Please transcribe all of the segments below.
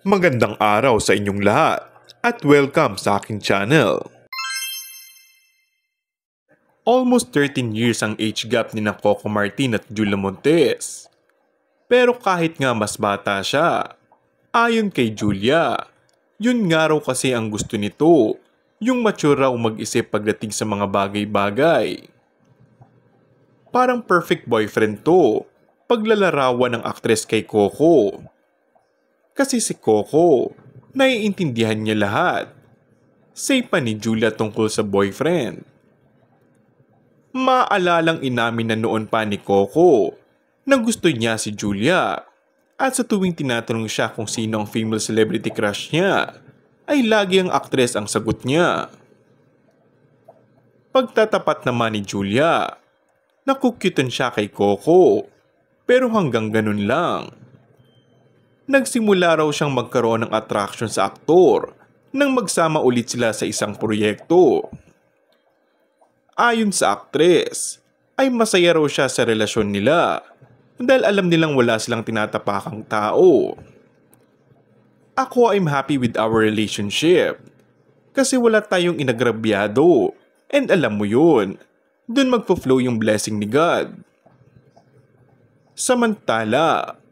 Magandang araw sa inyong lahat at welcome sa aking channel. Almost 13 years ang age gap ni Coco Martin at Julia Montes. Pero kahit nga mas bata siya, ayon kay Julia, yun nga raw kasi ang gusto nito, yung mature raw mag-isip pagdating sa mga bagay-bagay. Parang perfect boyfriend to, paglalarawan ng aktres kay Coco. Kasi si Coco, naiintindihan niya lahat. Say pa ni Julia tungkol sa boyfriend. Maalalang inamin na noon pa ni Coco na gusto niya si Julia. At sa tuwing tinatanong siya kung sino ang female celebrity crush niya, ay lagi ang aktres ang sagot niya. Pagtatapat naman ni Julia, nakukyutan siya kay Coco. Pero hanggang ganun lang. Nagsimula raw siyang magkaroon ng attraction sa aktor nang magsama ulit sila sa isang proyekto. Ayon sa aktres, ay masaya raw siya sa relasyon nila dahil alam nilang wala silang tinatapakang tao. Ako, I'm happy with our relationship kasi wala tayong inagrabyado and alam mo yun, dun magpo-flow yung blessing ni God. Samantala,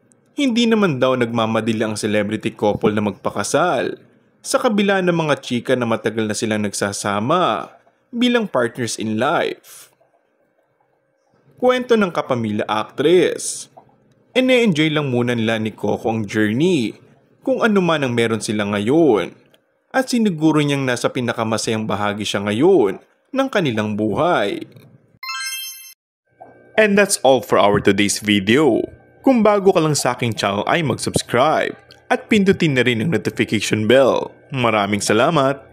hindi naman daw nagmamadili ang celebrity couple na magpakasal sa kabila ng mga chika na matagal na silang nagsasama bilang partners in life. Kwento ng kapamilya actress. Ine-enjoy lang muna nila ni Coco ang journey kung ano man ang meron sila ngayon at siniguro niyang nasa pinakamasayang bahagi siya ngayon ng kanilang buhay. And that's all for our today's video. Kung bago ka lang sa aking channel ay mag-subscribe at pindutin na rin ang notification bell. Maraming salamat!